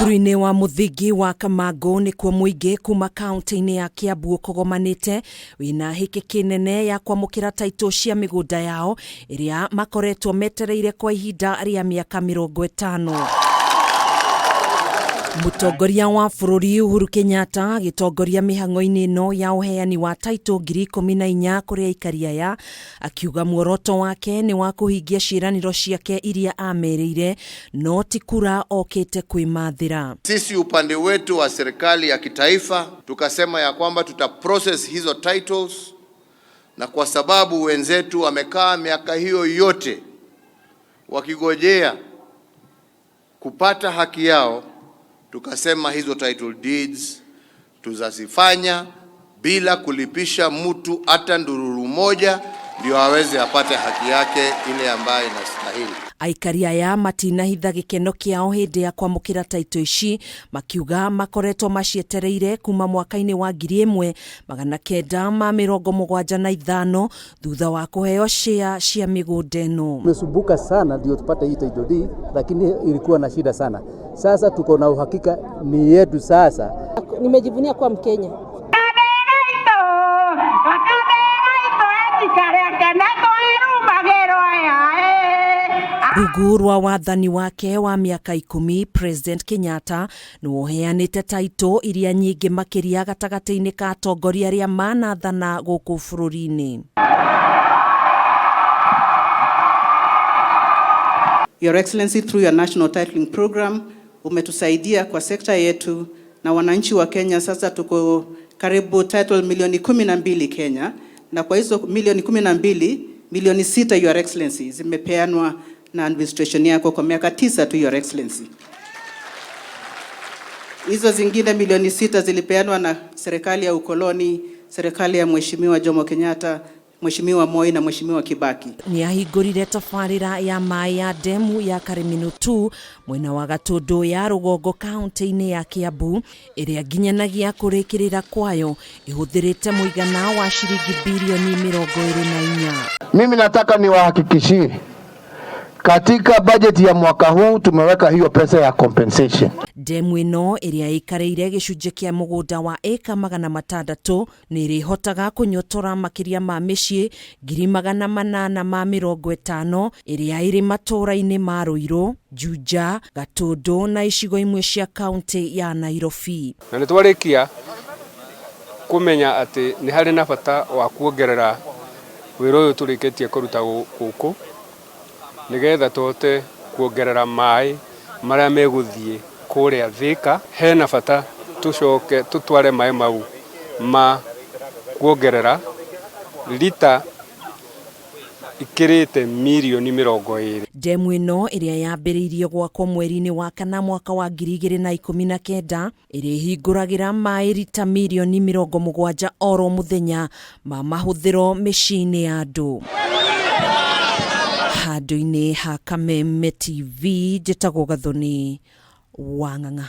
Thukuru-inĩ wa mũthingi wa Kamango nĩ kuo mũingĩ kuma kaunti-inĩ ya Kiambu ũkogomanĩte wĩna hĩkĩ kĩnene ya kwamũkĩra taitũ cia mĩgũnda yao ĩrĩa makoretwo metereire kwa ihinda rĩa mĩaka 50. Mũtongoria wa bũrũri Uhuru Kenyatta agĩtongoria mĩhang'o-inĩ ĩno ya ũheani wa taitũ 14,000 kũrĩ aikari aya, akiuga muoroto wake ni wa kũhingia ciĩranĩro ciake iria ameriire, no ti kura okĩte kwĩmathĩra. Sisi upande wetu wa serikali ya kitaifa tukasema ya kwamba tuta process hizo titles, na kwa sababu wenzetu wamekaa miaka hiyo yote wakigojea kupata haki yao, tukasema hizo title deeds tuzazifanya bila kulipisha mtu hata ndururu moja, ndio aweze apate haki yake ile ambayo inastahili. Aikari aya matinahitha gĩkeno kĩao hĩndĩ ya kwamũkĩra taitũ ici, makiuga makoretwo macietereire kuma mwaka-inĩ wa 1975 thutha wa kũheo share cia mĩgũnda ĩno. Tumesumbuka sana ndio tupate hii title deed, lakini ilikuwa na shida sana. Sasa tuko na uhakika ni yetu sasa. Nimejivunia kuwa Mkenya. Rungu rwa wathani wake wa miaka 10, President Kenyatta nĩ ũheanĩte taitũ iria nyingĩ makĩria gatagatĩ-inĩ ka atongoria arĩa manathana gũkũ bũrũri-inĩ. Your Excellency, through your national titling program umetusaidia kwa sekta yetu na wananchi wa Kenya. Sasa tuko karibu title milioni 12 Kenya, na kwa hizo milioni 12, milioni 6 Your Excellency zimepeanwa na administration yako kwa miaka 9 tu Your Excellency. Hizo zingine milioni 6 zilipeanwa na serikali ya ukoloni, serikali ya Mheshimiwa Jomo Kenyatta, Mheshimiwa Moi na Mheshimiwa Kibaki. Ni ahingũrire tabarĩra ya maĩ ya demu ya Karimino 2 mwena wa Gatũndũ ya rũgongo kaunti-inĩ ya Kiambu, ĩrĩa nginyanagia kũrĩkĩrĩra kwayo ĩhũthĩrĩte mũigana wa shilingi bilioni 24. Mimi nataka niwahakikishie katika budget ya mwaka huu tumeweka hiyo pesa ya compensation. Demu ĩno ĩrĩa ĩkarĩire gĩcunjĩ kĩa mũgũnda wa eka 600 nĩ ĩrĩhotaga kũnyotora makĩria ma mĩciĩ 850 ĩrĩa ĩrĩ matũũra-inĩ ma Ruiru, Juja, Gatũndũ na icigo imwe cia kaunti ya Nairobi. Na nĩ twarĩkia kũmenya atĩ nĩ harĩ na bata wa kuongerera wĩra ũyũ tũrĩkĩtie kũruta gũkũ, nigetha tote kuongerera maĩ marĩa megũthiĩ kũrĩa Thika. Hena bata tucoke tutware maĩ mau ma kuongerera lita ikirite milioni 20. Demu ĩno ĩrĩa yambĩrĩirio gwakwo mweri-inĩ wa kana mwaka wa 2019 ĩrĩhingũragĩra maĩ lita milioni 70 oro mũthenya ma mahũthĩro mĩciĩ-inĩ ya andũ. Handũ-inĩ ha Kameme TV, njĩtagwo Gathoni Wang'ang'a.